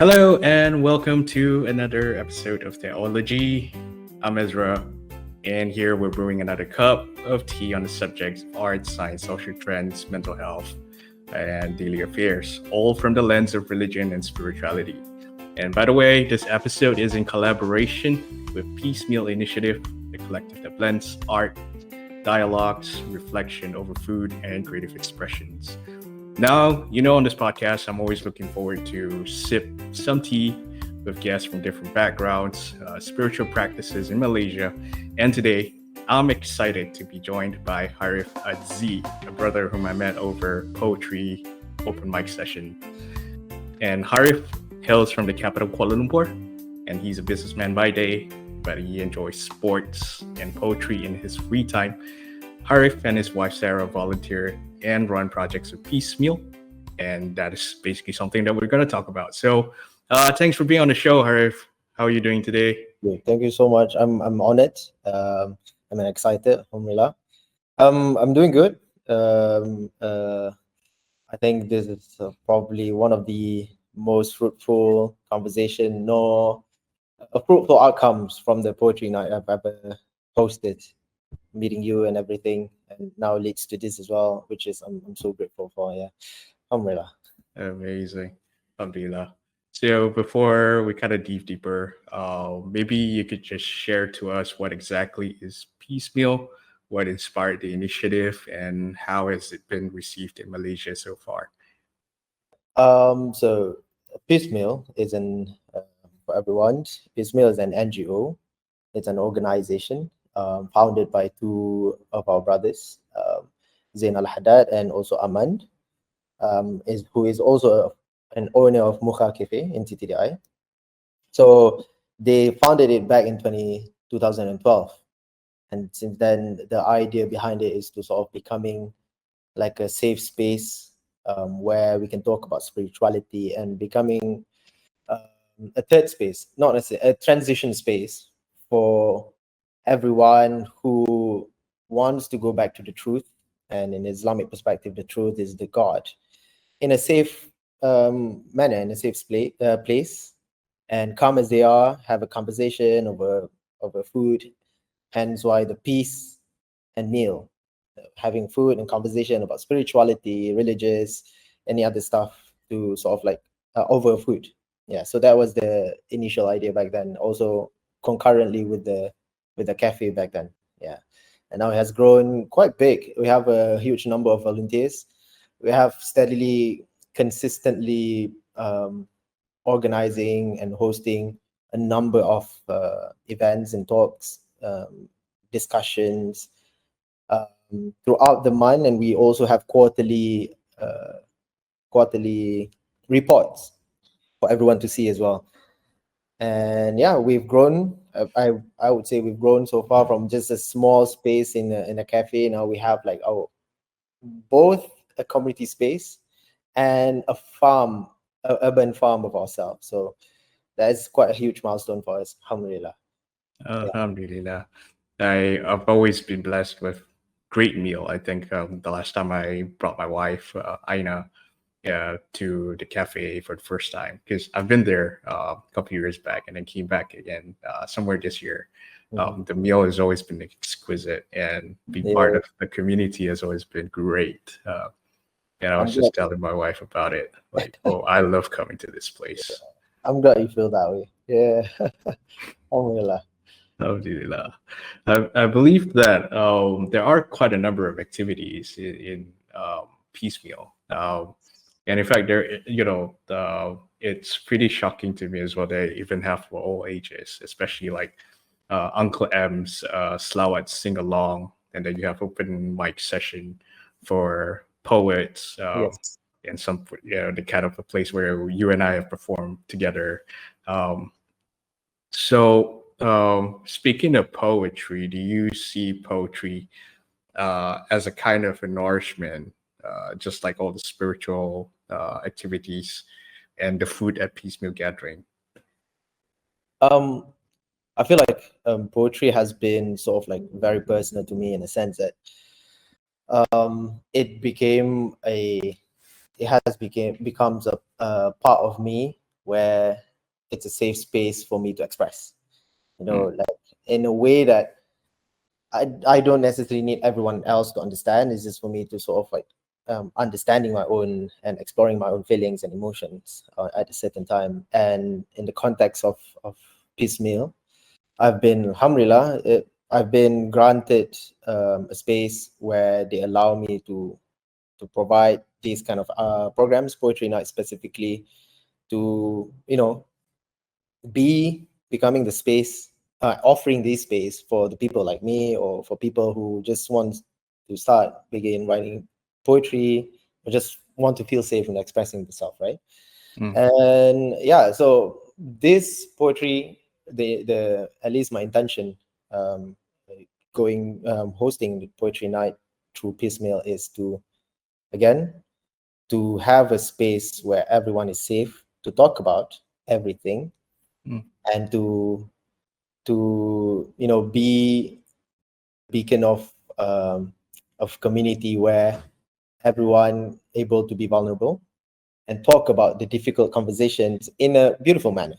Hello and welcome to another episode of Teh-O-logy. I'm Ezra, and here we're brewing another cup of tea on the subjects of art, science, social trends, mental health, and daily affairs, all from the lens of religion and spirituality. And by the way, this episode is in collaboration with PeaceMeal Initiative, the collective that blends art, dialogues, reflection over food, and creative expressions. Now, on this podcast, I'm always looking forward to sip some tea with guests from different backgrounds, spiritual practices in Malaysia. And today, I'm excited to be joined by Harith Azdi, a brother whom I met over poetry open mic session. And Harith hails from the capital Kuala Lumpur, and he's a businessman by day, but he enjoys sports and poetry in his free time. Harith and his wife Sarah volunteer and run projects with PeaceMeal, and that is basically something that we're going to talk about. So, thanks for being on the show, Harith. How are you doing today? Yeah, thank you so much. I'm honored. I'm excited. Alhamdulillah. I'm doing good. I think this is probably one of the most fruitful conversation, fruitful outcomes from the poetry night I've ever hosted. Meeting you and everything, and now leads to this as well, which is I'm so grateful for. Yeah, alhamdulillah. Amazing. Alhamdulillah. So before we kind of dive deeper, maybe you could just share to us what exactly is PeaceMeal, what inspired the initiative, and how has it been received in Malaysia so far? So PeaceMeal is for everyone. PeaceMeal is an NGO. It's an organization founded by two of our brothers, Zain Al-Haddad and also Ahmad, who is also an owner of Mukha Cafe in TTDI. So they founded it back in 2012. And since then, the idea behind it is to sort of becoming like a safe space where we can talk about spirituality and becoming a third space, not necessarily a transition space for everyone who wants to go back to the truth. And in Islamic perspective, the truth is the God, in a safe manner, in a safe place, and come as they are, have a conversation over food. Hence why the peace and meal, having food and conversation about spirituality, religious, any other stuff, to sort of like over food. Yeah, so that was the initial idea back then. Also concurrently with the cafe back then. Yeah, and now it has grown quite big. We have a huge number of volunteers. We have steadily, consistently organizing and hosting a number of events and talks, discussions throughout the month, and we also have quarterly reports for everyone to see as well. And yeah, we've grown. I would say we've grown so far from just a small space in a cafe. Now we have like both a community space and a farm, an urban farm of ourselves. So that is quite a huge milestone for us. Alhamdulillah. Alhamdulillah. I've always been blessed with great meal. I think the last time I brought my wife, Aina, to the cafe for the first time, because I've been there a couple years back and then came back again somewhere this year. The meal has always been exquisite, and being part of the community has always been great. And I was just telling my wife about it, like, oh, I love coming to this place. I'm glad you feel that way. Yeah. Alhamdulillah. Alhamdulillah. I believe that there are quite a number of activities in PeaceMeal. And in fact, it's pretty shocking to me as well. They even have for all ages, especially like Uncle M's Slawat sing along, and then you have open mic session for poets, Yes. and some, the kind of a place where you and I have performed together. Speaking of poetry, do you see poetry as a kind of a nourishment, just like all the spiritual activities and the food at PeaceMeal gathering? I feel like poetry has been sort of like very personal to me, in a sense that it becomes a part of me where it's a safe space for me to express, like in a way that I don't necessarily need everyone else to understand. It's just for me to sort of like understanding my own and exploring my own feelings and emotions at a certain time. And in the context of PeaceMeal, I've been, alhamdulillah, I've been granted a space where they allow me to provide these kind of programs, poetry night specifically, to be becoming the space, offering this space for the people like me, or for people who just want to begin writing poetry, or just want to feel safe in expressing themselves, right? And yeah, so this poetry, the at least my intention, hosting the poetry night through PeaceMeal is to, again, to have a space where everyone is safe to talk about everything, and to be beacon of community where everyone able to be vulnerable and talk about the difficult conversations in a beautiful manner.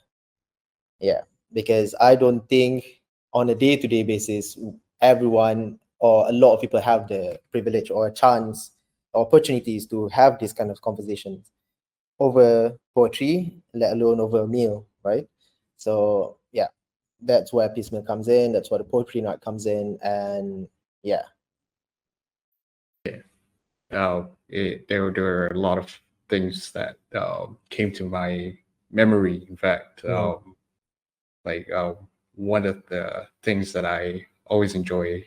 Yeah, because I don't think on a day-to-day basis everyone or a lot of people have the privilege or a chance or opportunities to have this kind of conversations over poetry, let alone over a meal, right? So yeah, that's where PeaceMeal comes in. That's where the poetry night comes in, and yeah. There were a lot of things that came to my memory. In fact, like one of the things that I always enjoy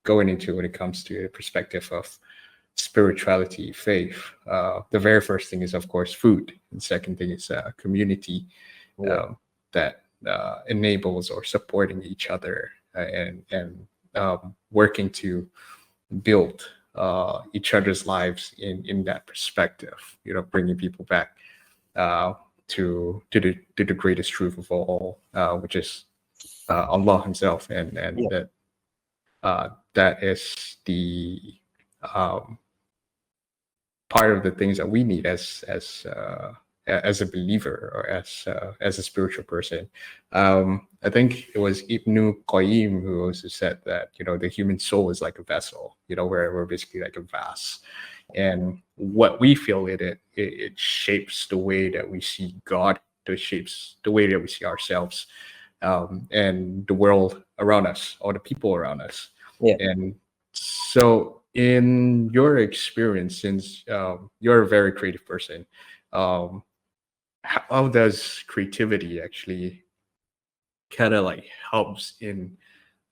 going into when it comes to the perspective of spirituality, faith. The very first thing is, of course, food. And second thing is community that enables or supporting each other and working to build each other's lives in that perspective. Bringing people back to the greatest truth of all, which is Allah Himself, and that is the part of the things that we need as a believer or as a spiritual person. I think it was Ibn Qayyim who also said that the human soul is like a vessel. We're basically like a vase, and what we feel in it shapes the way that we see God. It shapes the way that we see ourselves, and the world around us, or the people around us. Yeah. And so, in your experience, since you're a very creative person, how does creativity actually kind of like helps in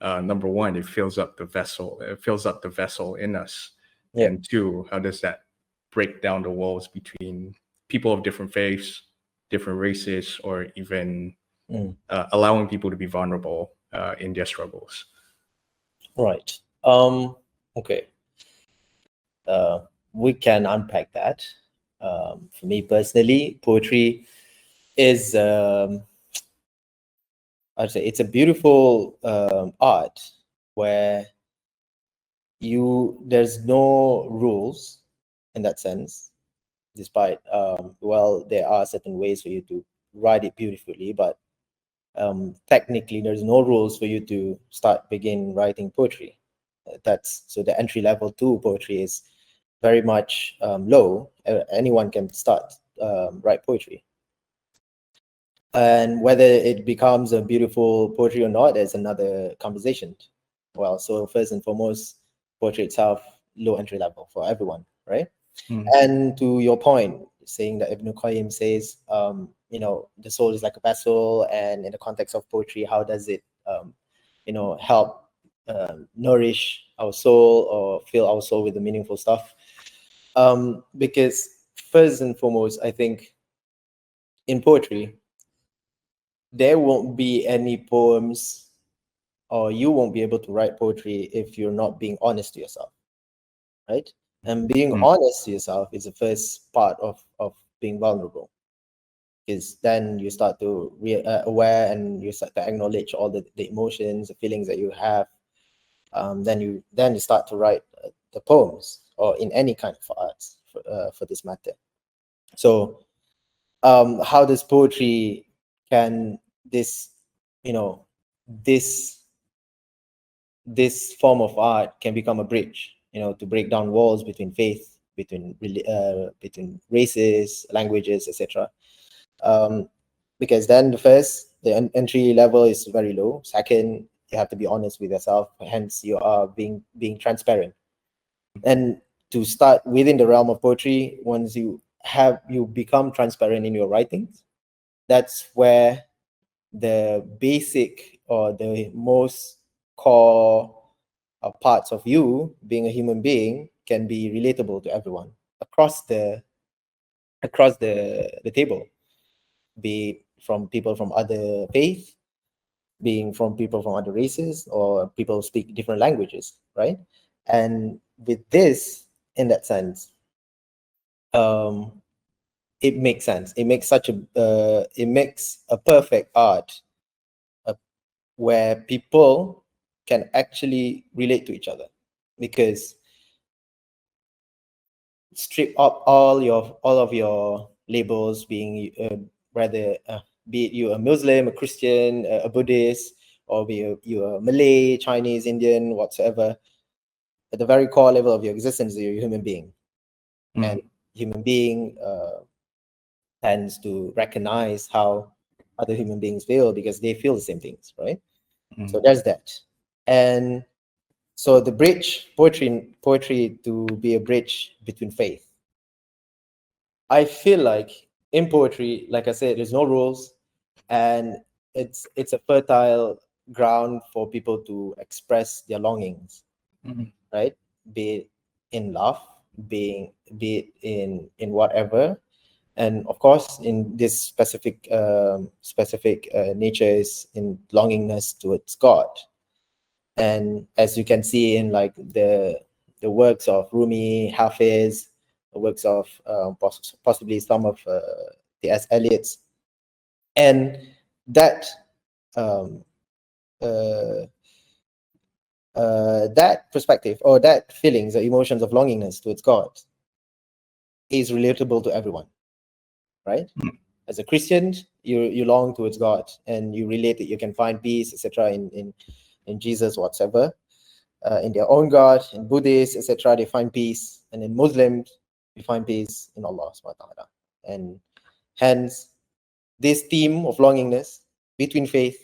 number one, it fills up the vessel. It fills up the vessel in us, Yeah. and two, how does that break down the walls between people of different faiths, different races, or even allowing people to be vulnerable in their struggles? Right. Okay. We can unpack that. For me personally, poetry is, I'd say, it's a beautiful art where there's no rules in that sense, despite well, there are certain ways for you to write it beautifully, but technically there's no rules for you to begin writing poetry. That's so the entry level to poetry is very much low. Anyone can start write poetry, and whether it becomes a beautiful poetry or not is another conversation. Well, so first and foremost, poetry itself, low entry level for everyone, right? And to your point, saying that Ibn Qayyim says, the soul is like a vessel, and in the context of poetry, how does it, help nourish our soul or fill our soul with the meaningful stuff? Because first and foremost, I think in poetry, there won't be any poems, or you won't be able to write poetry if you're not being honest to yourself, right? And being honest to yourself is the first part of being vulnerable, because then you start to aware, and you start to acknowledge all the emotions, the feelings that you have. Then you start to write the poems, or in any kind of arts for this matter. So how does poetry can this, you know, this form of art can become a bridge, to break down walls between faith, between races, languages, etc. Because then the entry level is very low. Second, you have to be honest with yourself. Hence, you are being transparent. And to start within the realm of poetry, once you become transparent in your writings, that's where the basic or the most core parts of you being a human being can be relatable to everyone across the table, be it from people from other faiths, being from people from other races, or people speak different languages, right? And with this, in that sense, it makes sense. It makes a perfect art, where people can actually relate to each other, because strip up all of your labels, being rather be it you a Muslim, a Christian, a Buddhist, or be you a Malay, Chinese, Indian, whatsoever. At the very core level of your existence, you're a human being. And human being tends to recognize how other human beings feel, because they feel the same things, right? So there's that. And so the bridge, poetry to be a bridge between faith. I feel like in poetry, like I said, there's no rules, and it's a fertile ground for people to express their longings, right? Be it in love, be it in whatever, and of course, in this specific nature is in longingness towards God. And as you can see in like the works of Rumi, Hafiz, the works of possibly some of the S. Eliot's, and that that perspective, or that feelings or emotions of longingness towards God, is relatable to everyone, right? As a Christian, you long towards God, and you relate it. You can find peace, etc., in Jesus, whatsoever. In their own God, in Buddhists, etc., they find peace, and in Muslims, we find peace in Allah subhanahu wa ta'ala. And hence, this theme of longingness between faith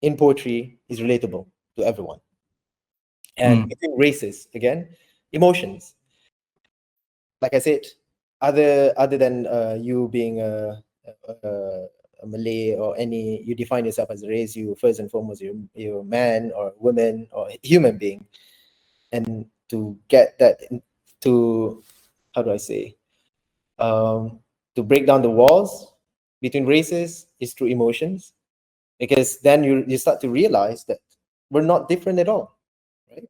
in poetry is relatable to everyone. And between races, again, emotions. Like I said, other than you being a Malay or any, you define yourself as a race, you first and foremost, you're a man or a woman or a human being. And to get that, to, how do I say, to break down the walls between races is through emotions, because then you start to realize that we're not different at all, right?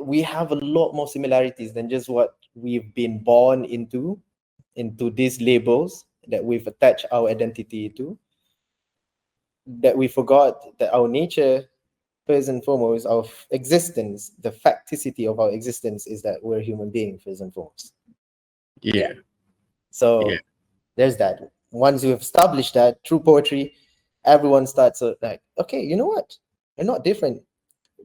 We have a lot more similarities than just what we've been born into these labels that we've attached our identity to, that we forgot that our nature, first and foremost, of existence, the facticity of our existence, is that we're human beings first and foremost. Yeah. So there's that. Once you have established that through poetry, everyone starts like, okay, you know what? You're not different.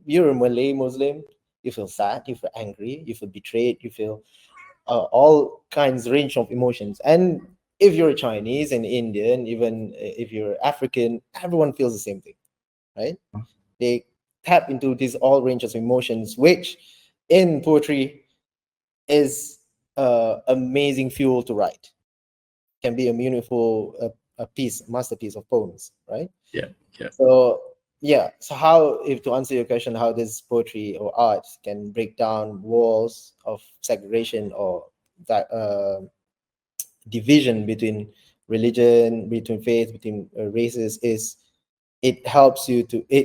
You're a Malay Muslim. You feel sad. You feel angry. You feel betrayed. You feel all kinds, range of emotions. And if you're a Chinese and Indian, even if you're African, everyone feels the same thing, right? They tap into these all ranges of emotions, which in poetry is amazing fuel to write. Can be a meaningful masterpiece of poems, right? Yeah. So how, if to answer your question, how this poetry or art can break down walls of segregation or that division between religion, between faith, between races, is it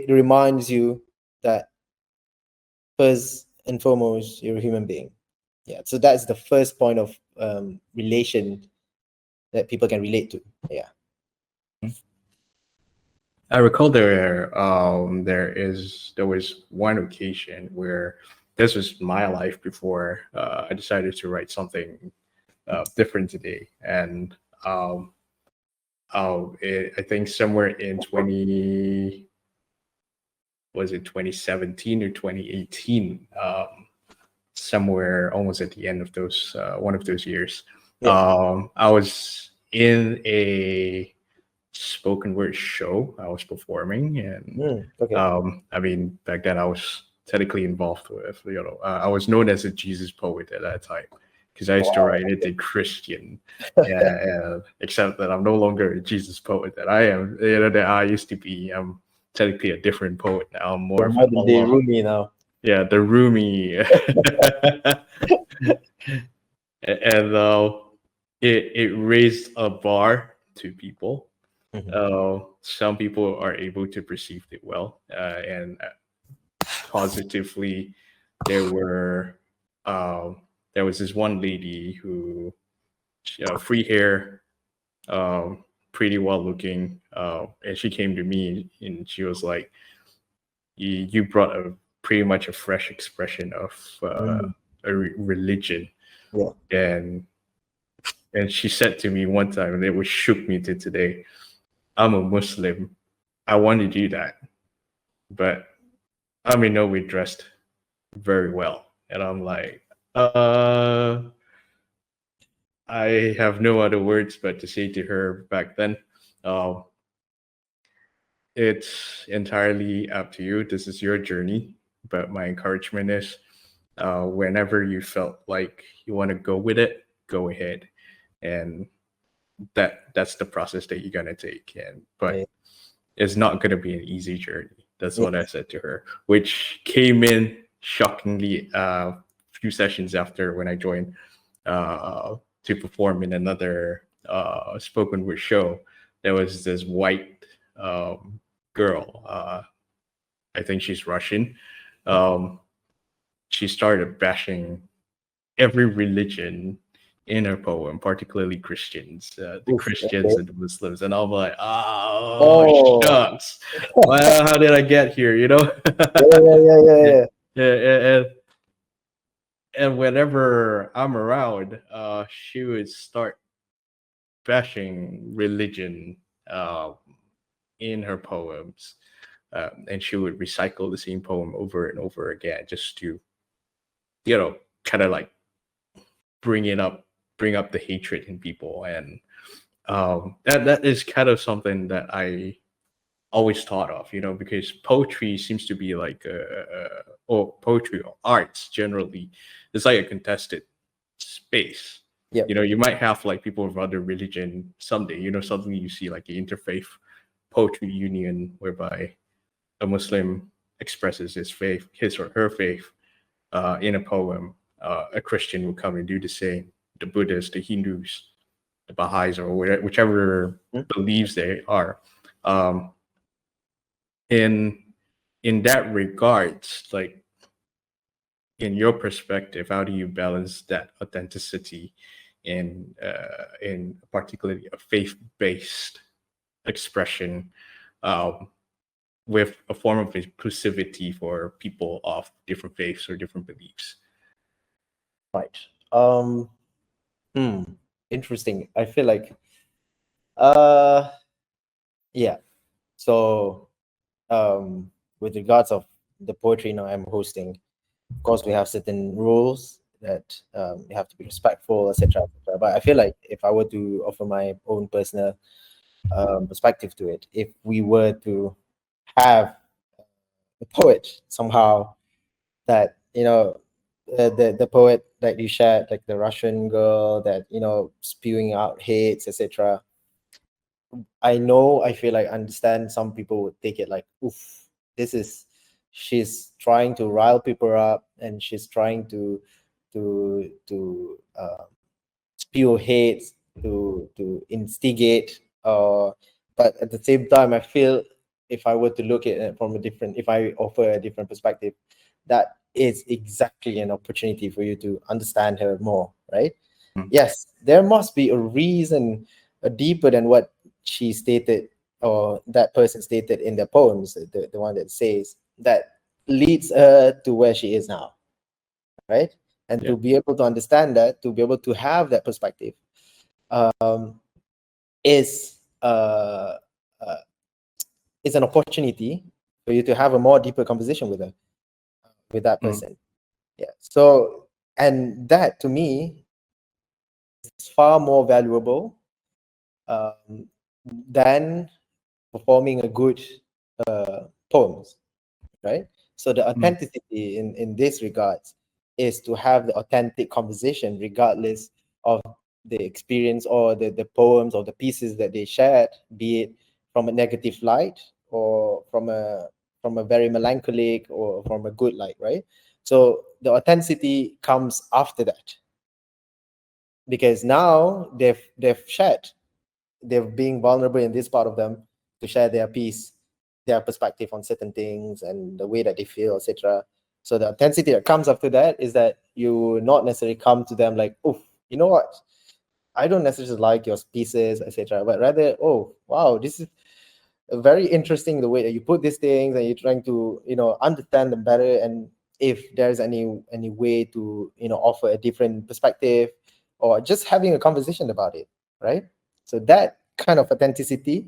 reminds you that first and foremost, you're a human being. Yeah, so that's the first point of relation that people can relate to. Yeah. I recall there was one occasion where this was my life before I decided to write something different today, and I think somewhere in 2017 or 2018, somewhere almost at the end of those one of those years. I was in a spoken word show. I was performing, and I mean, back then I was technically involved with, I was known as a Jesus poet at that time because I used to write it in Christian. Yeah, except that I'm no longer a Jesus poet that I am. That I used to be. I'm technically a different poet now. I'm more of the Rumi now. Yeah, the Rumi. And it raised a bar to people. Some people are able to perceive it well, and positively. There were there was this one lady who free hair, pretty well looking, and she came to me and she was like, "You brought a pretty much a fresh expression of a religion," and she said to me one time, and it was shook me to today. I'm a Muslim. I want to do that, but I mean, no, we dressed very well, and I'm like, I have no other words but to say to her back then, it's entirely up to you. This is your journey, but my encouragement is, whenever you felt like you want to go with it, go ahead, and that's the process that you're gonna take. But it's not gonna be an easy journey. That's what I said to her, which came in shockingly a few sessions after when I joined to perform in another spoken word show. There was this white girl. I think she's Russian. She started bashing every religion in her poem, particularly Christians, the Christians and the Muslims, and I'm like, shucks, well, how did I get here? You know? Yeah. And whenever I'm around, she would start bashing religion in her poems, and she would recycle the same poem over and over again, just to, kind of like bring up the hatred in people. And that is kind of something that I always thought of, because poetry seems to be like or poetry or arts generally, it's like a contested space. You might have like people of other religion someday, suddenly you see like the interfaith poetry union whereby a Muslim expresses his or her faith in a poem. A Christian will come and do the same. The Buddhists, the Hindus, the Baha'is, or whichever beliefs they are. In that regards, like, in your perspective, how do you balance that authenticity in particularly a faith-based expression with a form of inclusivity for people of different faiths or different beliefs? Right. Interesting. I feel like yeah. So with regards of the poetry now I'm hosting, of course we have certain rules that you have to be respectful, etc., etc. But I feel like if I were to offer my own personal perspective to it, if we were to have a poet somehow that, the poet that you shared, like the Russian girl that, spewing out hates, etc. I feel like I understand some people would take it like, oof, she's trying to rile people up, and she's trying to spew hate, to instigate. But at the same time, I feel if I were to look at it from if I offer a different perspective, that is exactly an opportunity for you to understand her more, right? Yes, there must be a reason deeper than what she stated, or that person stated in their poems, the one that says that leads her to where she is now, right? And to be able to understand that, to be able to have that perspective, is uh, is an opportunity for you to have a more deeper conversation with that person. Yeah. So, and that to me is far more valuable than performing a good poems, right? So the authenticity in this regards is to have the authentic conversation regardless of the experience or the poems or the pieces that they shared, be it from a negative light or from a very melancholic or from a good light, right? So the authenticity comes after that, because now they've shared, they're being vulnerable in this part of them to share their piece, their perspective on certain things and the way that they feel, etc. So the authenticity that comes after that is that you not necessarily come to them like, oh, you know what, I don't necessarily like your pieces, etc., but rather, oh wow, this is very interesting the way that you put these things, and you're trying to understand them better, and if there's any way to offer a different perspective, or just having a conversation about it, right? So that kind of authenticity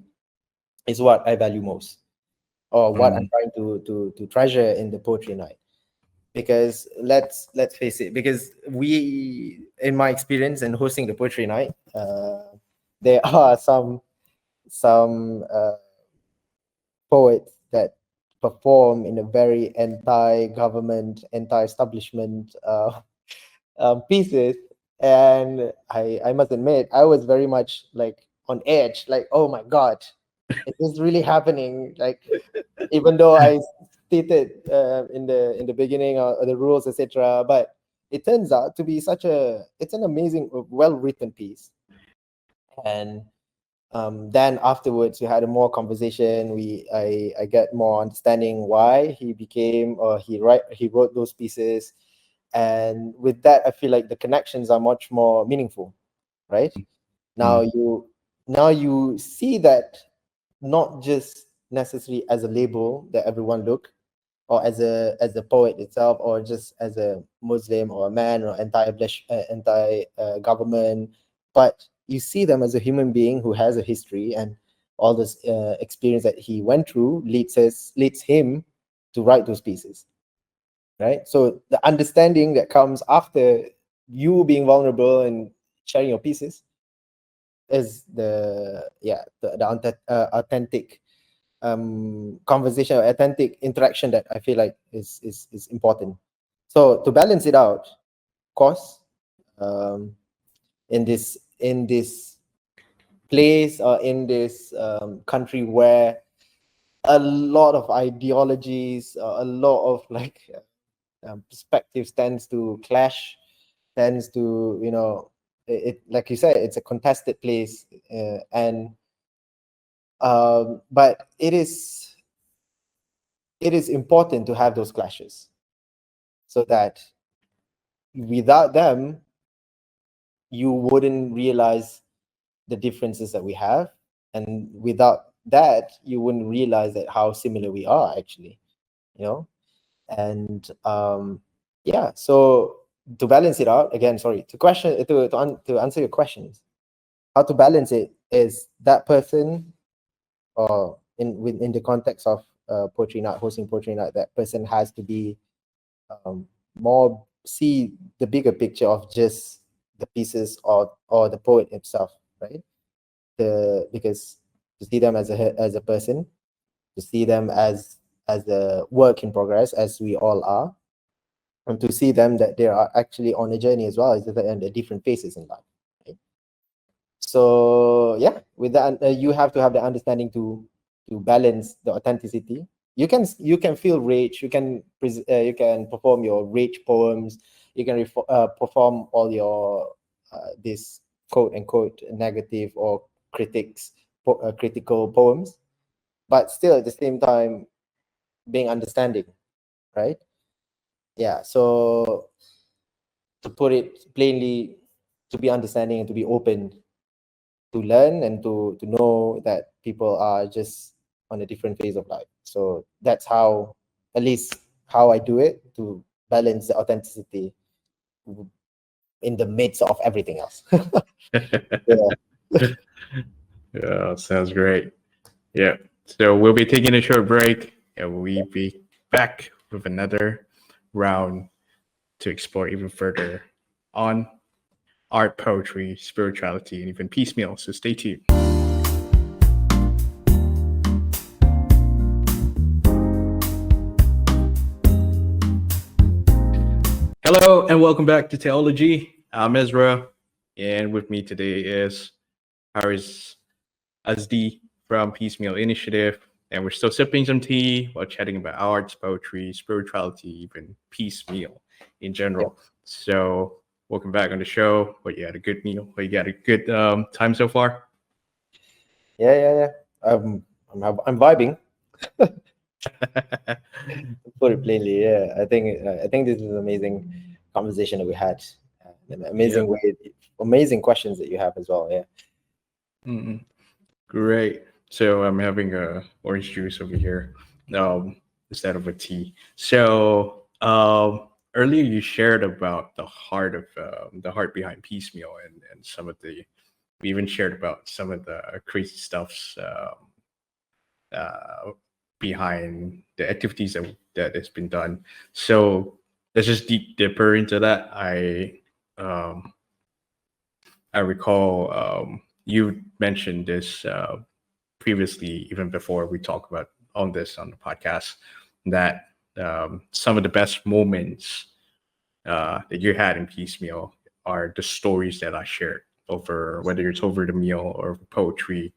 is what I value most, or what I'm trying to treasure in the poetry night. Because let's face it, because we, in my experience in hosting the poetry night, there are some poets that perform in a very anti-government, anti-establishment pieces, and I must admit I was very much like on edge, like, oh my god, is this really happening? Like, even though I stated in the beginning the rules, etc., but it turns out to be it's an amazing, well written piece. And then afterwards we had a more conversation. I get more understanding why he became, or he wrote those pieces, and with that I feel like the connections are much more meaningful, right? Now you see that not just necessarily as a label that everyone look, or as a poet itself, or just as a Muslim or a man or anti government, but you see them as a human being who has a history, and all this experience that he went through leads him to write those pieces, right? So the understanding that comes after you being vulnerable and sharing your pieces is the authentic conversation or authentic interaction that I feel like is important. So to balance it out, of course, in this place, or in this country where a lot of ideologies, a lot of like perspectives tends to clash, tends to it, like you said, it's a contested place, and but it is important to have those clashes, so that without them you wouldn't realize the differences that we have, and without that you wouldn't realize that how similar we are actually, you know and yeah. So to balance it out, again, sorry, to answer your questions, how to balance it is that person, or in the context of poetry night, hosting poetry night, that person has to be more see the bigger picture of just the pieces, or the poet itself, right? Because to see them as a person, to see them as a work in progress, as we all are, and to see them that they are actually on a journey as well, as in the different phases in life, right? So yeah, with that, you have to have the understanding to balance the authenticity. You can feel rage. You can perform your rage poems. You can perform all your this quote unquote negative or critical poems, but still at the same time being understanding, right? Yeah. So to put it plainly, to be understanding and to be open to learn, and to know that people are just on a different phase of life. So that's how, at least how I do it, to balance the authenticity in the midst of everything else. Yeah. Yeah, sounds great. Yeah. So we'll be taking a short break and we'll be back with another round to explore even further on art, poetry, spirituality, and even piecemeal. So stay tuned. Hello and welcome back to Teh-O-logy. I'm Ezra, and with me today is Harith Azdi from PeaceMeal Initiative, and we're still sipping some tea while chatting about arts, poetry, spirituality, even piecemeal in Yep. general. So, welcome back on the show. But you had a good meal. But you had a good time so far. Yeah. I'm vibing. Put it plainly, yeah. I think this is an amazing conversation that we had. An Yeah. amazing way, amazing questions that you have as well. Yeah. Mm-mm. Great. So I'm having a orange juice over here instead of a tea. So earlier you shared about the heart behind piecemeal and some of the we even shared about some of the crazy stuffs uh, behind the activities that has been done. So let's just deep dipper into that. Um, I recall you mentioned this previously, even before we talk about on this on the podcast, that some of the best moments that you had in piecemeal are the stories that I shared over whether it's over the meal or poetry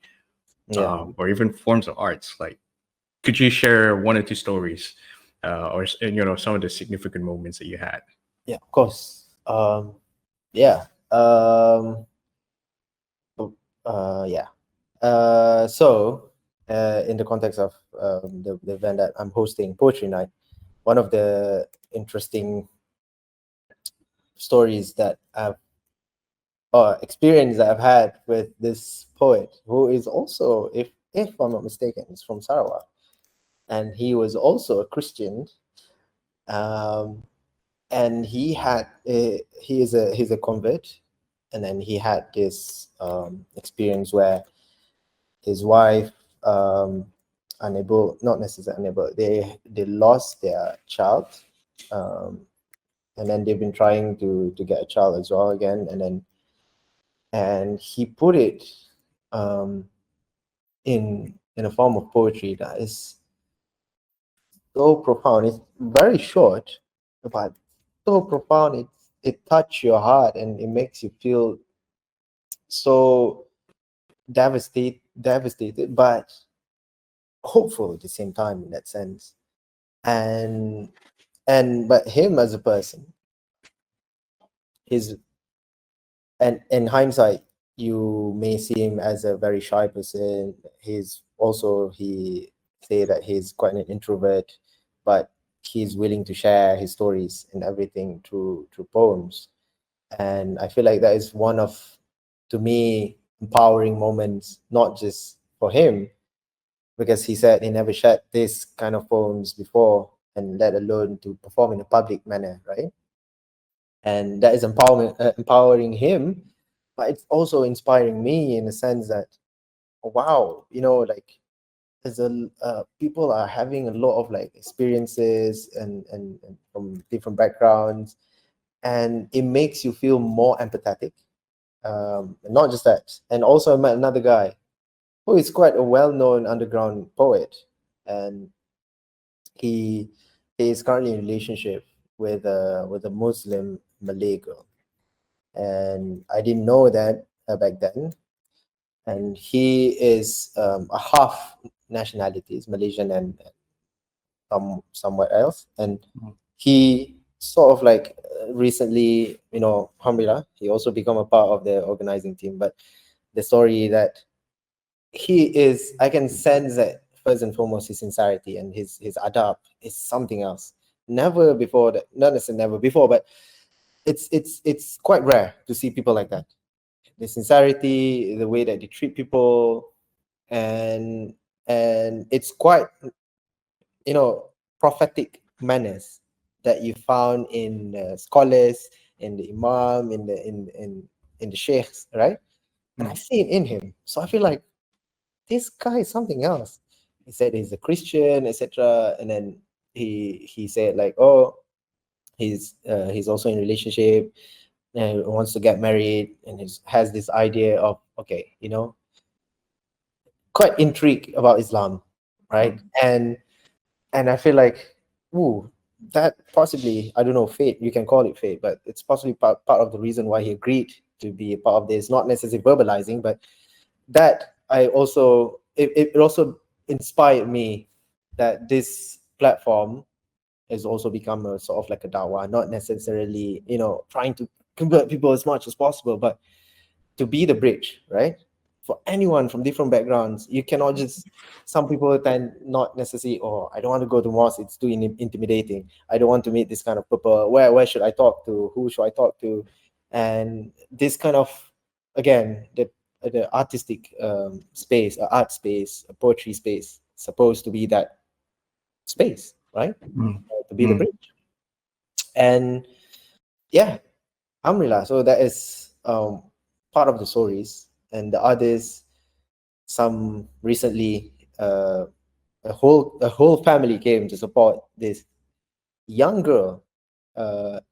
Yeah. or even forms of arts. Like, could you share one or two stories or some of the significant moments that you had? Yeah, of course. Yeah. Oh, yeah. In the context of the event that I'm hosting, Poetry Night, one of the interesting stories that I've or experience that I've had with this poet, who is also, if I'm not mistaken, is from Sarawak, and he was also a Christian. Um, and he's a convert, and then he had this experience where his wife unable, not necessarily unable, they lost their child, um, and then they've been trying to get a child as well again, and he put it um, in a form of poetry that is so profound. It's very short, but so profound. It touches your heart and it makes you feel so devastated, but hopeful at the same time in that sense. And but him as a person, his and in hindsight, you may see him as a very shy person. He say that he's quite an introvert, but he's willing to share his stories and everything through poems. And I feel like that is one of, to me, empowering moments, not just for him, because he said he never shared this kind of poems before, and let alone to perform in a public manner, right? And that is empowering him, but it's also inspiring me in the sense that, wow, like, there's people are having a lot of like experiences and from different backgrounds, and it makes you feel more empathetic. Not just that, and also I met another guy who is quite a well-known underground poet, and he he is currently in a relationship with a Muslim Malay girl, and I didn't know that back then. And he is a half nationalities, Malaysian and somewhere else. And he sort of like recently, alhamdulillah, he also become a part of the organizing team. But the story that I can sense that first and foremost, his sincerity and his adab is something else. Never before that, not necessarily never before, but it's quite rare to see people like that. The sincerity, the way that they treat people, and it's quite, you know prophetic manners that you found in scholars, in the imam, in the sheikhs, right? And I see it in him. So I feel like, this guy is something else. He said he's a Christian, etc. And then he said like, oh, he's also in a relationship and wants to get married, and has this idea of, okay, quite intrigued about Islam, right? And I feel like, ooh, that possibly, I don't know, fate, you can call it fate, but it's possibly part of the reason why he agreed to be a part of this, not necessarily verbalizing, but that I also, it also inspired me that this platform has also become a sort of like a dawah, not necessarily, trying to convert people as much as possible, but to be the bridge, right? For anyone from different backgrounds, you cannot just. Some people tend not necessarily. Oh, I don't want to go to mosque; it's too intimidating. I don't want to meet this kind of people. Where should I talk to? Who should I talk to? And this kind of, again, the artistic space, art space, a poetry space, supposed to be that space, right? To be the bridge. And yeah, alhamdulillah. So that is part of the stories, and the others, some recently, a whole family came to support this young girl,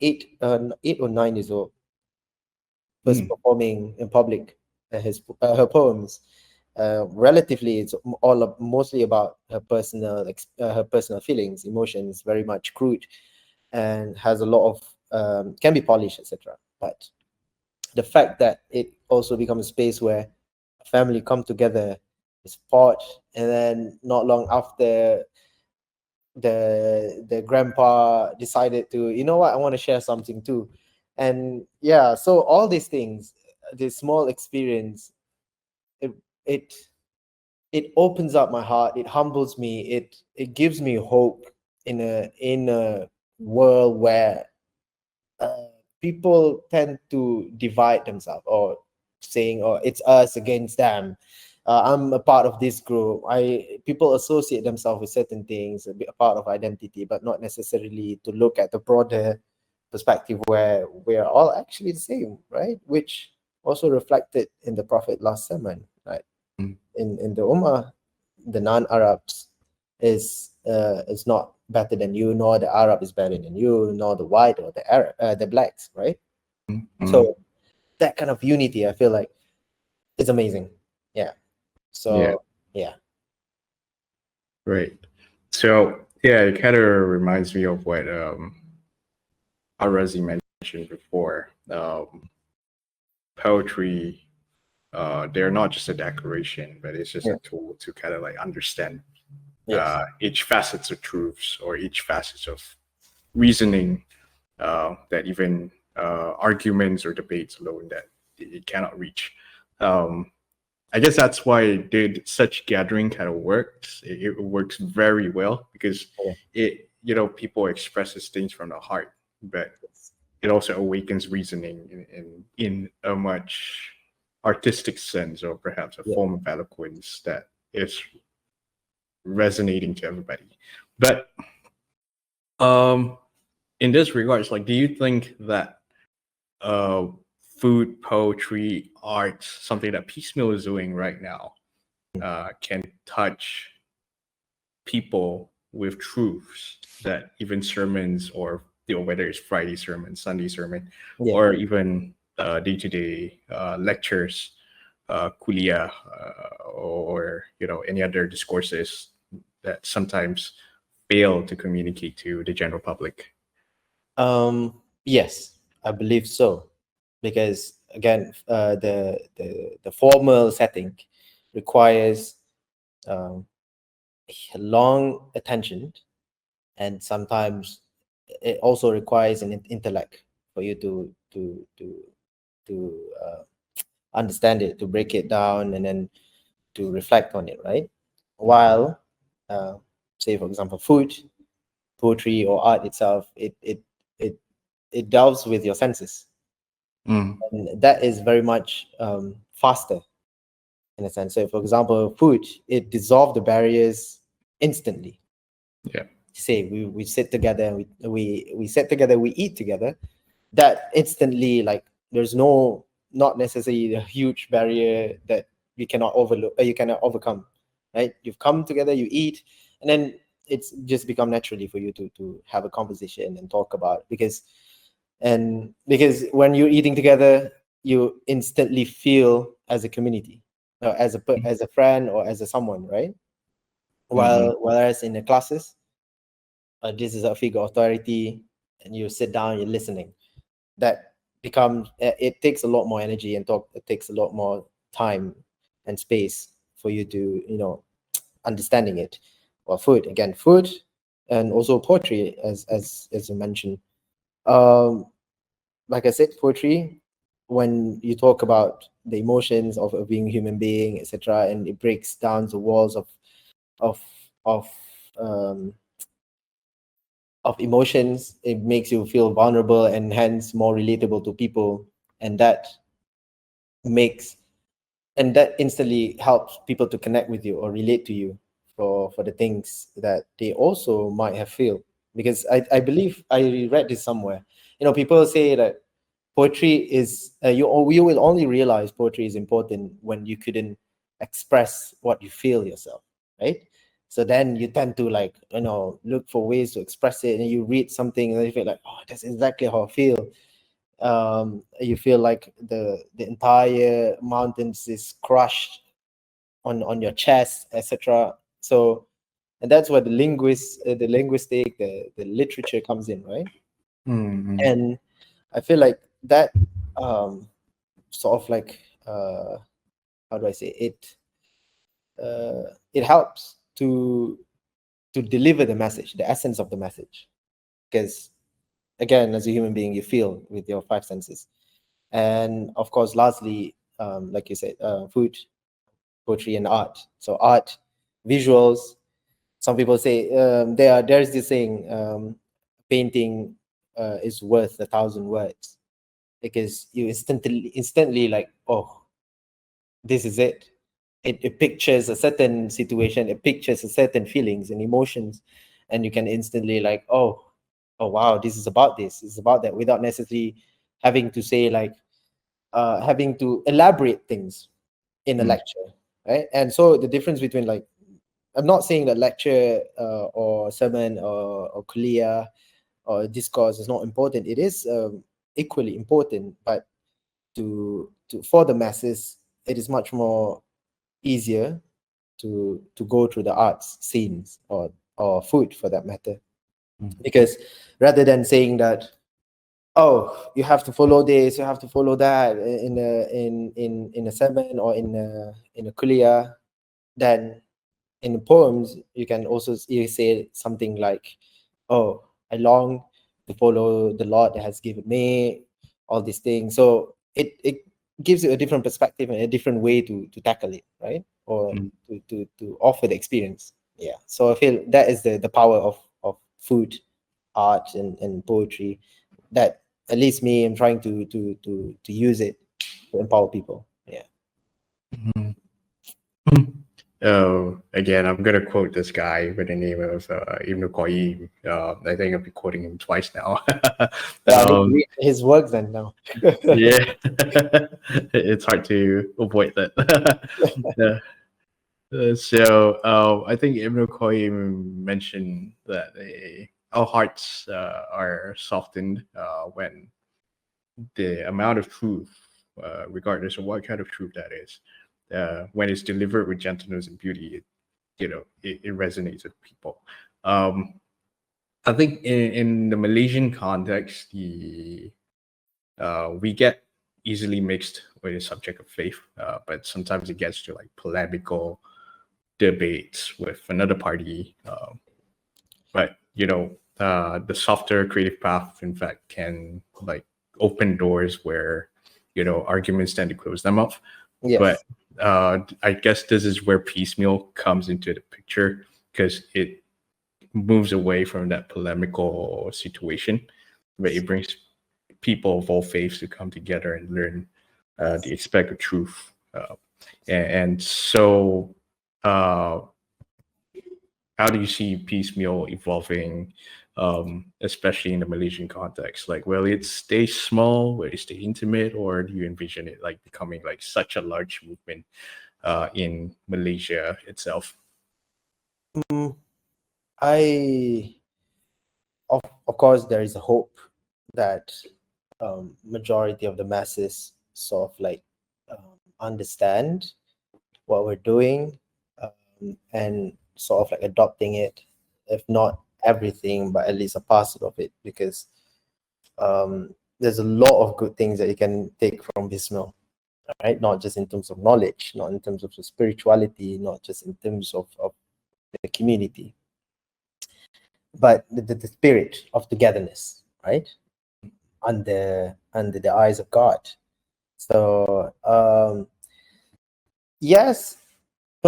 8 or 9 years old, was performing in public her poems. Relatively, it's mostly about her personal feelings, emotions, very much crude, and has a lot of can be polished, etc. But the fact that it also becomes a space where a family come together, support, and then not long after, the grandpa decided to, you know what, I want to share something too. And yeah, so all these things, this small experience, it it it opens up my heart, it humbles me, it gives me hope in a world where people tend to divide themselves, or saying, oh, it's us against them. I'm a part of this group. People associate themselves with certain things, a part of identity, but not necessarily to look at the broader perspective where we're all actually the same, right? Which also reflected in the Prophet last sermon, right? In the Ummah, the non-Arabs is not better than you, nor the Arab is better than you, nor the white or the blacks, right? So that kind of unity, I feel like, is amazing. Yeah. So yeah. Right. So yeah, it kind of reminds me of what Arazi mentioned before. Poetry, they're not just a decoration, but it's just a tool to kind of like understand each facets of truths, or each facets of reasoning, that even arguments or debates alone that it cannot reach. I guess that's why such gathering kind of works. It works very well because people expresses things from the heart, but it also awakens reasoning in a much artistic sense, or perhaps a form of eloquence that is resonating to everybody. But in this regards, like, do you think that food, poetry, art, something that PeaceMeal is doing right now, can touch people with truths that even sermons, or whether it's Friday sermon, Sunday sermon, or even day-to-day lectures, kuliah, or any other discourses that sometimes fail to communicate to the general public? Yes, I believe so, because again, the formal setting requires long attention, and sometimes it also requires an intellect for you to understand it, to break it down, and then to reflect on it, right? While say, for example, food, poetry, or art itself, it delves with your senses, and that is very much faster, in a sense. So for example, food, it dissolves the barriers instantly. Say we sit together, and we sit together, we eat together, that instantly, like, there's not necessarily a huge barrier that you cannot overlook, you cannot overcome, right? You've come together, you eat, and then it's just become naturally for you to have a conversation and talk about, because when you're eating together, you instantly feel as a community, as a friend or as a someone, right? Mm-hmm. Whereas in the classes, this is a figure of authority, and you sit down, you're listening. That becomes, it takes a lot more energy and talk. It takes a lot more time and space for you to, understanding it. Well, food, and also poetry, as you mentioned. Um, like I said, poetry, when you talk about the emotions of being a human being, etc., and it breaks down the walls of of um, of emotions. It makes you feel vulnerable and hence more relatable to people, and makes that instantly helps people to connect with you or relate to you for the things that they also might have feel. Because I believe I read this somewhere. People say that poetry is, you will only realize poetry is important when you couldn't express what you feel yourself, right? So then you tend to, like, look for ways to express it, and you read something and you feel like, oh, that's exactly how I feel. You feel like the entire mountains is crushed on your chest, etc. So, and that's where the linguistic, the literature comes in, right? Mm-hmm. And I feel like that, um sort of like, how do I say it, it helps to deliver the message, the essence of the message. Because, again, as a human being, you feel with your five senses. And of course, lastly, like you said, food, poetry, and art. So art, visuals. Some people say, there's this saying, painting is worth 1,000 words, because you instantly like, oh, this is it. It pictures a certain situation, it pictures a certain feelings and emotions, and you can instantly like, oh wow, this is about this, it's about that, without necessarily having to say, like, having to elaborate things in a lecture, right? And so the difference between, like, I'm not saying that lecture, or sermon, or kuliah or discourse is not important. It is, equally important, but for the masses, it is much more easier to go through the arts scenes, or food, for that matter. Because rather than saying that, oh, you have to follow this, you have to follow that, in a sermon or in a kuliah, then in the poems you can also, you say something like, oh, I long to follow the Lord that has given me all these things. So it gives you a different perspective and a different way to tackle it, right? Or to offer the experience. Yeah. So I feel that is the power of food, art, and poetry, that, at least me, I'm trying to use it to empower people. Yeah. Mm-hmm. Oh, again, I'm gonna quote this guy by the name of Ibn Qayyim. I think I've been quoting him twice now. Yeah, I need to um, read his works then now. yeah, it's hard to avoid that. Yeah. I think Ibn Qayyim mentioned that our hearts are softened when the amount of truth, regardless of what kind of truth that is, when it's delivered with gentleness and beauty, it resonates with people. Um, I think in the Malaysian context, the we get easily mixed with the subject of faith, but sometimes it gets to like polemical debates with another party. But the softer creative path, in fact, can like open doors where arguments tend to close them off. But Yes. I guess this is where piecemeal comes into the picture, because it moves away from that polemical situation, but it brings people of all faiths to come together and learn the expected truth. And so, uh, how do you see piecemeal evolving, especially in the Malaysian context? Like, will it stay small, will it stay intimate, or do you envision it like becoming like such a large movement in Malaysia itself? I, of course, there is a hope that majority of the masses sort of like understand what we're doing, and sort of like adopting it, if not everything, but at least a parcel of it, because there's a lot of good things that you can take from PeaceMeal, right? Not just in terms of knowledge, not in terms of spirituality, not just in terms of the community, but the spirit of togetherness, right? Under the eyes of God. So yes,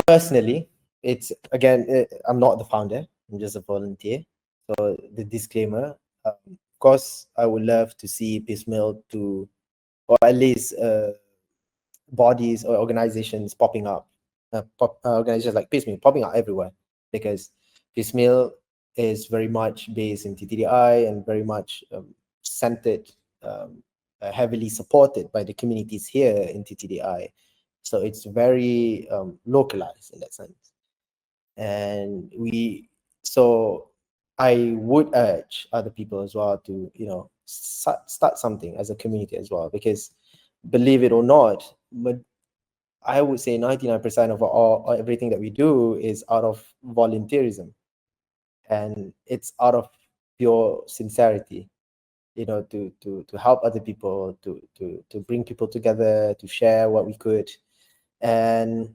personally, it's again, I'm not the founder. I'm just a volunteer. So the disclaimer. Of course, I would love to see PeaceMeal to, or at least bodies or organizations popping up, organizations like PeaceMeal popping up everywhere, because PeaceMeal is very much based in TTDI and very much centered, heavily supported by the communities here in TTDI. So it's very localized in that sense. And so I would urge other people as well to, start something as a community as well, because believe it or not, but I would say 99% of everything that we do is out of volunteerism, and it's out of pure sincerity, to help other people, to bring people together, to share what we could. And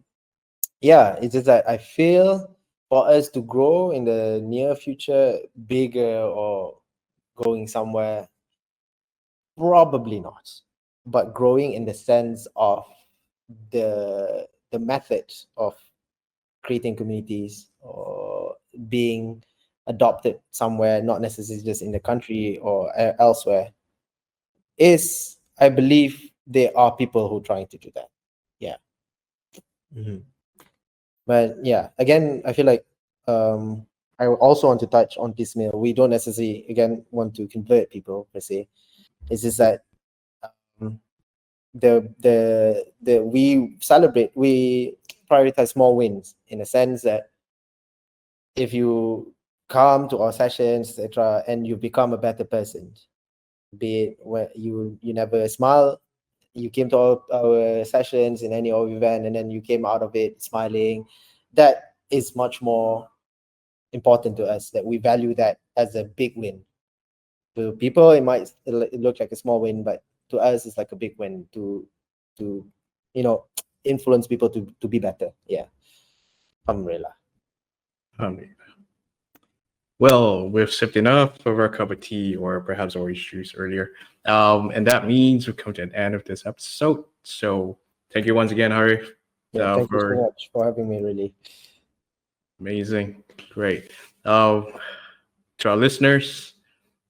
yeah, it's just that I feel for us to grow in the near future, bigger or going somewhere, probably not. But growing in the sense of the method of creating communities or being adopted somewhere, not necessarily just in the country or elsewhere, is, I believe, there are people who are trying to do that. Yeah. Mhm. But yeah, again, I feel like I also want to touch on PeaceMeal. We don't necessarily, again, want to convert people per se. It's just that um, we prioritize small wins, in a sense that if you come to our sessions, etc., and you become a better person, be it where you never smile, you came to our sessions in any of event, and then you came out of it smiling, that is much more important to us, that we value that as a big win. To people, it might look like a small win, but to us, it's like a big win to influence people to be better. Yeah. Alhamdulillah. Well, we've sipped enough of our cup of tea, or perhaps orange juice earlier. And that means we've come to an end of this episode. So thank you once again, Harith. Yeah, thank you so For much for having me, really. amazing. Great. To our listeners,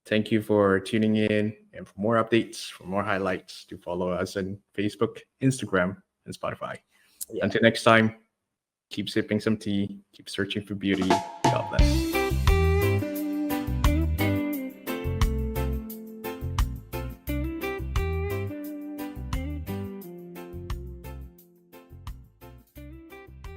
thank you for tuning in. And for more updates, for more highlights, do follow us on Facebook, Instagram, and Spotify. Yeah. Until next time, keep sipping some tea, keep searching for beauty. God bless.